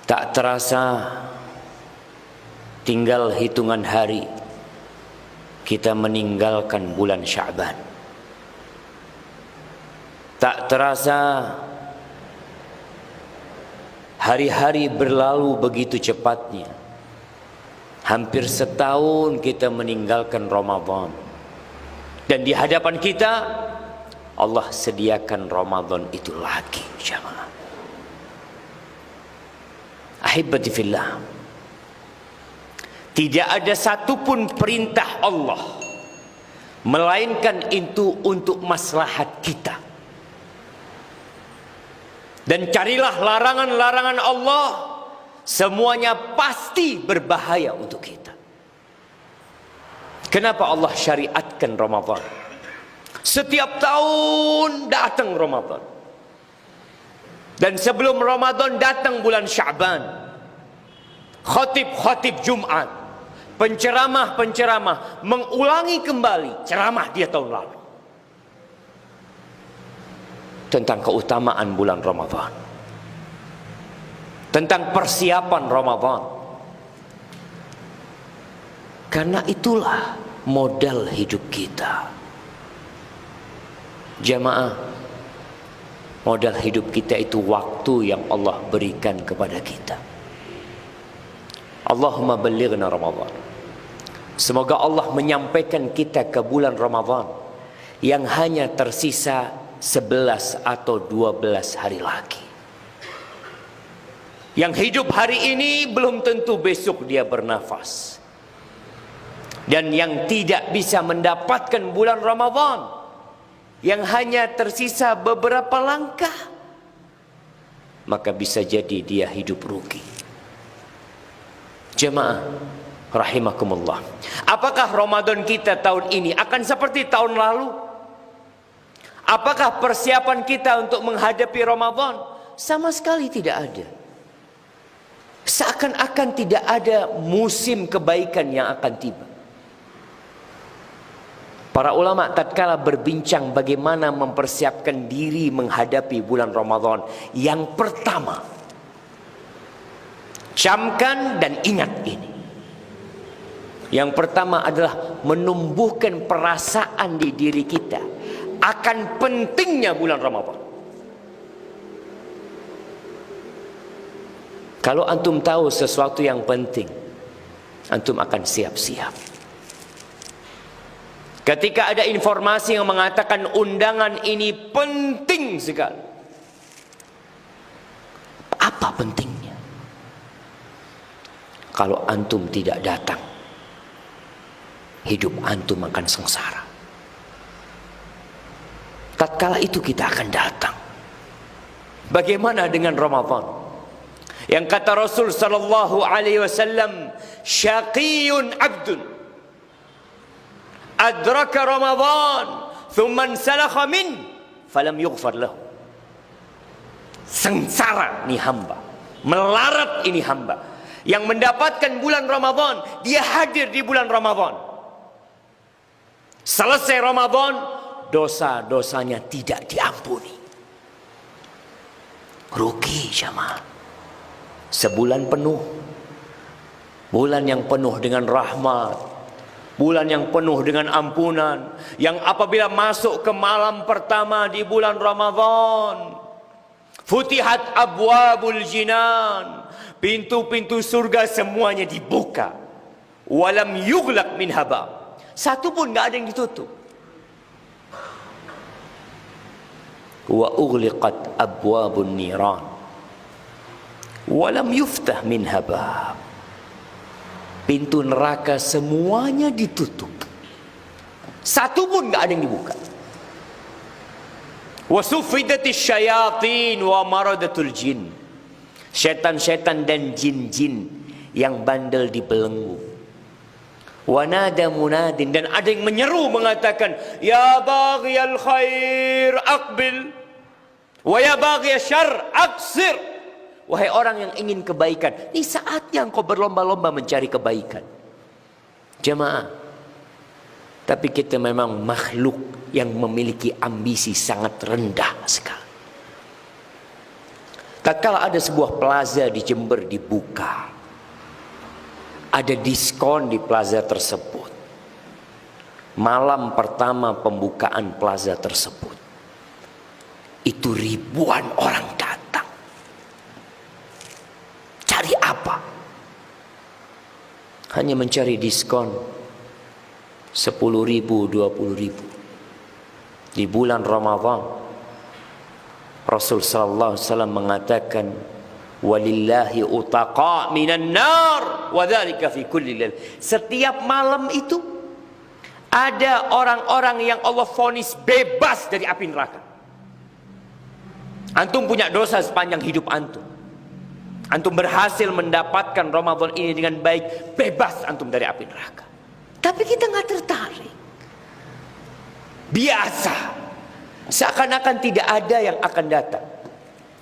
Tak terasa tinggal hitungan hari kita meninggalkan bulan Sya'ban. Tak terasa hari-hari berlalu begitu cepatnya. Hampir setahun kita meninggalkan Ramadan. Dan di hadapan kita Allah sediakan Ramadan itu lagi, jamaah. Ahibati fillah, tidak ada satupun perintah Allah melainkan itu untuk maslahat kita. Dan carilah larangan-larangan Allah, semuanya pasti berbahaya untuk kita. Kenapa Allah syariatkan Ramadan? Setiap tahun datang Ramadan. Dan sebelum Ramadan datang bulan Sya'ban. Khatib-khatib Jumat, penceramah-penceramah mengulangi kembali ceramah dia tahun lalu tentang keutamaan bulan Ramadan, tentang persiapan Ramadan. Karena itulah modal hidup kita, jamaah. Modal hidup kita itu waktu yang Allah berikan kepada kita. Allahumma ballighna Ramadan. Semoga Allah menyampaikan kita ke bulan Ramadan yang hanya tersisa 11 atau 12 hari lagi. Yang hidup hari ini belum tentu besok dia bernafas. Dan yang tidak bisa mendapatkan bulan Ramadan yang hanya tersisa beberapa langkah, maka bisa jadi dia hidup rugi. Jemaah rahimakumullah, apakah Ramadan kita tahun ini akan seperti tahun lalu? Apakah persiapan kita untuk menghadapi Ramadan? Sama sekali tidak ada. Seakan-akan tidak ada musim kebaikan yang akan tiba. Para ulama tatkala berbincang bagaimana mempersiapkan diri menghadapi bulan Ramadan, yang pertama, camkan dan ingat ini. Yang pertama adalah menumbuhkan perasaan di diri kita akan pentingnya bulan Ramadan. Kalau antum tahu sesuatu yang penting, antum akan siap-siap. Ketika ada informasi yang mengatakan undangan ini penting sekali, apa pentingnya? Kalau antum tidak datang, hidup antum akan sengsara. Tatkala itu kita akan datang. Bagaimana dengan Ramadan? Yang kata Rasul sallallahu alaihi wasallam, syaqiyun abdun adraka Ramadan thumma salakha min falam yughfar lahu. Sengsara ini hamba, melarat ini hamba yang mendapatkan bulan Ramadan, dia hadir di bulan Ramadan, selesai Ramadan dosa-dosanya tidak diampuni. Rugi jamaah. Sebulan penuh, bulan yang penuh dengan rahmat, bulan yang penuh dengan ampunan, yang apabila masuk ke malam pertama di bulan Ramadan, futihat abwabul jinan, pintu-pintu surga semuanya dibuka, walam yughlaq min haba, satu pun enggak ada yang ditutup. Wa ughliqat abwabun niran, walam yuftah min haba, pintu neraka semuanya ditutup, satu pun enggak ada yang dibuka. Wa suffidatis syayatin wa maradatul jin, setan-setan dan jin-jin yang bandel dibelenggu. Wa nada munadin, dan ada yang menyeru mengatakan, ya baghiyal khair aqbil wa ya baghiyasy syarr aqsir. Wahai orang yang ingin kebaikan, ini saatnya engkau berlomba-lomba mencari kebaikan. Jemaah, tapi kita memang makhluk yang memiliki ambisi sangat rendah sekali. Tatkala ada sebuah plaza di Jember dibuka, ada diskon di plaza tersebut. Malam pertama pembukaan plaza tersebut, itu ribuan orang datang. Cari apa? Hanya mencari diskon 10.000, 20.000. Di bulan Ramadan, Rasul sallallahu alaihi wasallam mengatakan, walillahi utaqa minan nar wa dzalika fi kulli lail. Setiap malam itu ada orang-orang yang Allah vonis bebas dari api neraka. Antum punya dosa sepanjang hidup antum. Antum berhasil mendapatkan Ramadan ini dengan baik, bebas antum dari api neraka. Tapi kita nggak tertarik. Biasa. Seakan-akan tidak ada yang akan datang.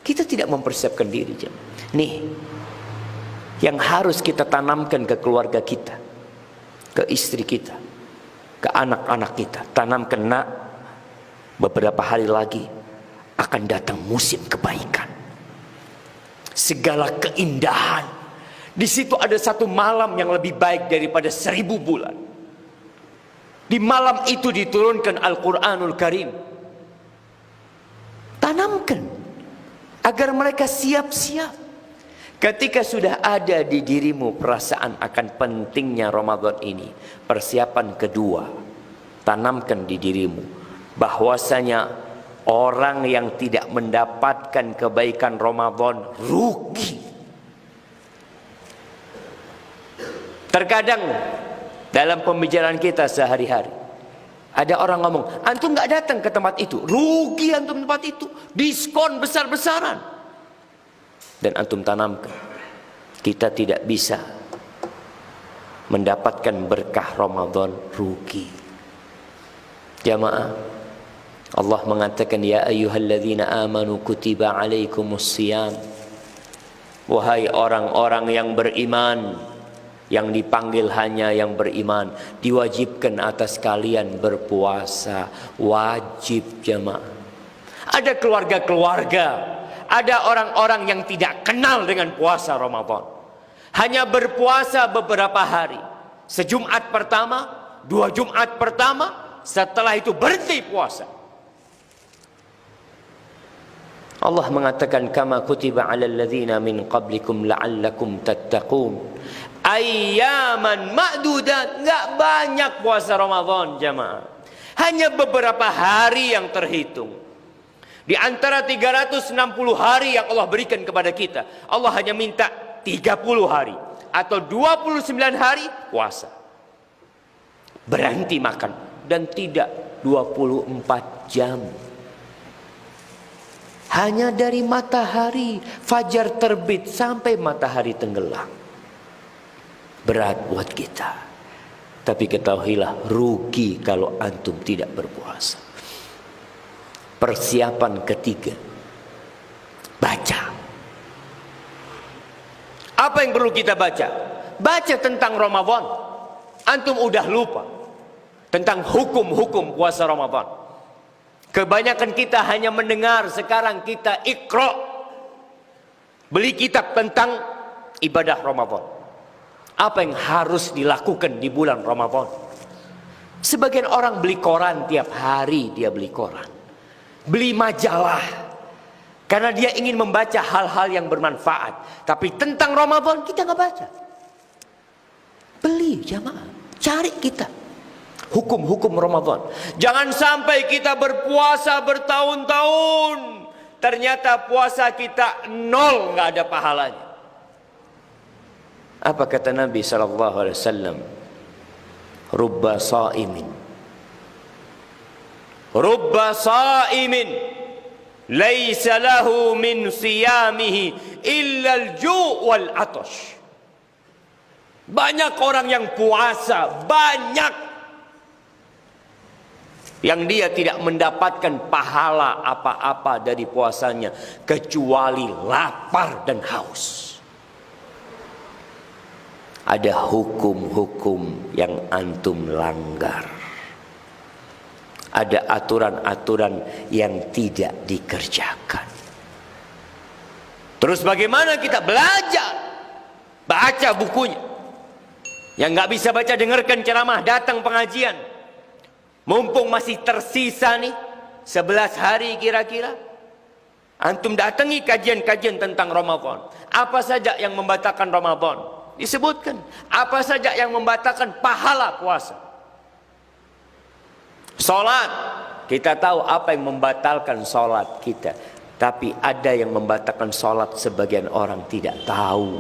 Kita tidak mempersiapkan diri. Nih, yang harus kita tanamkan ke keluarga kita, ke istri kita, ke anak-anak kita. Tanamkan, nak, beberapa hari lagi akan datang musim kebaikan. Segala keindahan. Di situ ada satu malam yang lebih baik daripada 1000 bulan. Di malam itu diturunkan Al-Quranul Karim. Tanamkan agar mereka siap-siap. Ketika sudah ada di dirimu perasaan akan pentingnya Ramadan ini, persiapan kedua, tanamkan di dirimu bahwasanya orang yang tidak mendapatkan kebaikan Ramadan rugi. Terkadang dalam pembicaraan kita sehari-hari, ada orang ngomong, antum nggak datang ke tempat itu, rugi antum tempat itu, diskon besar-besaran. Dan antum tanamkan, kita tidak bisa mendapatkan berkah Ramadan, rugi. Jamaah, Allah mengatakan, ya ayyuhalladzina amanu kutiba alaikumusiyam. Wahai orang-orang yang beriman, yang dipanggil hanya yang beriman, diwajibkan atas kalian berpuasa. Wajib, jamaah. Ada keluarga-keluarga, ada orang-orang yang tidak kenal dengan puasa Ramadan. Hanya berpuasa beberapa hari. Sejumat pertama, 2 Jumat pertama, setelah itu berhenti puasa. Allah mengatakan, kama kutiba 'alal ladzina min qablikum la'allakum tattaqun. Ayyaman ma'dudat. Enggak banyak puasa Ramadan, jamaah. Hanya beberapa hari yang terhitung. Di antara 360 hari yang Allah berikan kepada kita, Allah hanya minta 30 hari atau 29 hari puasa. Berhenti makan dan tidak 24 jam. Hanya dari matahari fajar terbit sampai matahari tenggelam. Berat buat kita. Tapi ketahuilah, rugi kalau antum tidak berpuasa. Persiapan ketiga, baca. Apa yang perlu kita baca? Baca tentang Ramadan. Antum udah lupa tentang hukum-hukum puasa Ramadan. Kebanyakan kita hanya mendengar. Sekarang kita Iqra, beli kitab tentang ibadah Ramadan. Apa yang harus dilakukan di bulan Ramadan? Sebagian orang beli koran, tiap hari dia beli koran, beli majalah, karena dia ingin membaca hal-hal yang bermanfaat. Tapi tentang Ramadan kita nggak baca. Beli, jamaah, cari kita hukum-hukum Ramadan. Jangan sampai kita berpuasa bertahun-tahun, ternyata puasa kita nol, nggak ada pahalanya. Apa kata Nabi sallallahu alaihi wasallam? Rubba sa'imin, rubba sa'imin laisa lahu min siyamihi illa al-ju' wal 'atash. Banyak orang yang puasa, banyak yang dia tidak mendapatkan pahala apa-apa dari puasanya kecuali lapar dan haus. Ada hukum-hukum yang antum langgar. Ada aturan-aturan yang tidak dikerjakan. Terus bagaimana kita belajar? Baca bukunya. Yang nggak bisa baca, dengarkan ceramah, datang pengajian. Mumpung masih tersisa nih 11 hari kira-kira, antum datangi kajian-kajian tentang Ramadan. Apa saja yang membatalkan Ramadan? Disebutkan. Apa saja yang membatalkan pahala puasa? Salat, kita tahu apa yang membatalkan salat kita. Tapi ada yang membatalkan salat sebagian orang tidak tahu.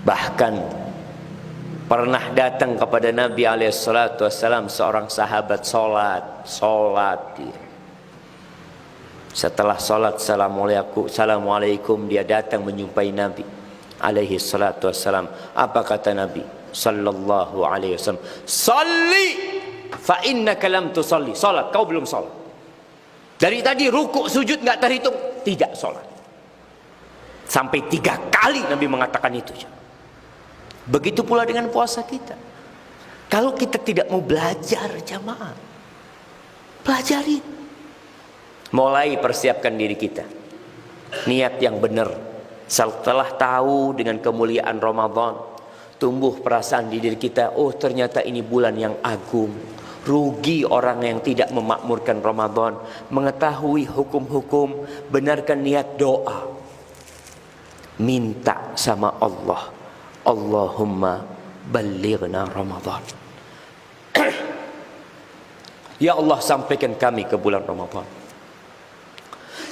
Bahkan pernah datang kepada Nabi SAW seorang sahabat salat dia. Setelah salat assalamualaikum, dia datang menjumpai Nabi SAW. Apa kata Nabi sallallahu alaihi wasallam? Salli fa innaka lam tusalli. Salat, kau belum salat. Dari tadi rukuk sujud nggak terhitung, tidak salat. Sampai 3 kali Nabi mengatakan itu. Begitu pula dengan puasa kita. Kalau kita tidak mau belajar jamaah, pelajarin. Mulai persiapkan diri kita. Niat yang benar. Setelah tahu dengan kemuliaan Ramadan, tumbuh perasaan di diri kita, oh ternyata ini bulan yang agung. Rugi orang yang tidak memakmurkan Ramadan. Mengetahui hukum-hukum, benarkan niat doa. Minta sama Allah, Allahumma ballighna Ramadan. Ya Allah, sampaikan kami ke bulan Ramadan.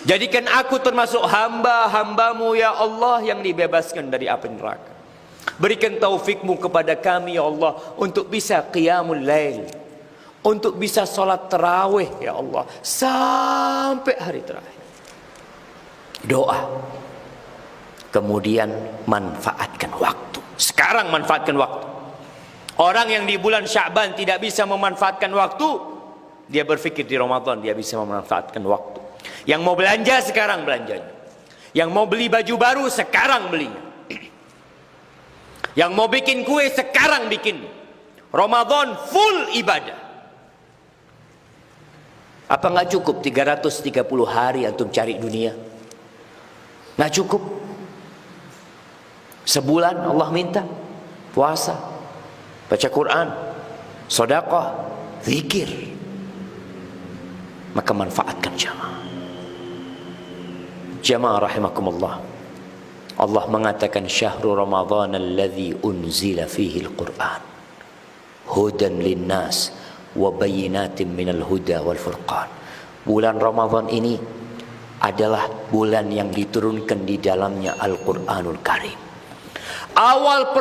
Jadikan aku termasuk hamba-hambamu ya Allah yang dibebaskan dari api neraka. Berikan taufikmu kepada kami ya Allah untuk bisa qiyamul lail, untuk bisa sholat tarawih ya Allah sampai hari terakhir. Doa. Kemudian manfaatkan waktu. Sekarang manfaatkan waktu. Orang yang di bulan Sya'ban tidak bisa memanfaatkan waktu, dia berpikir di Ramadan dia bisa memanfaatkan waktu. Yang mau belanja sekarang belanjanya. Yang mau beli baju baru sekarang belinya. Yang mau bikin kue sekarang bikin. Ramadan full ibadah. Apa nggak cukup 330 hari antum cari dunia? Nggak cukup. Sebulan Allah minta puasa, baca Quran, sedekah, zikir. Maka manfaatkan jamaah. Jamaah rahimakumullah. Allah mengatakan syahrul Ramadan alladzi unzila fihi al-Quran hudan linnas wa bayyinatin minal huda wal furqan. Bulan Ramadan ini adalah bulan yang diturunkan di dalamnya Al-Quranul Karim. Awal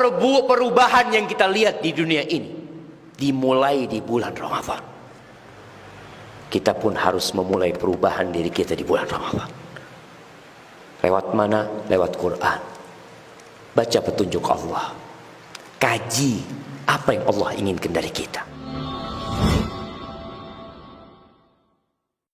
perubahan yang kita lihat di dunia ini dimulai di bulan Ramadan. Kita pun harus memulai perubahan diri kita di bulan Ramadan. Lewat mana? Lewat Quran. Baca petunjuk Allah. Kaji apa yang Allah inginkan dari kita.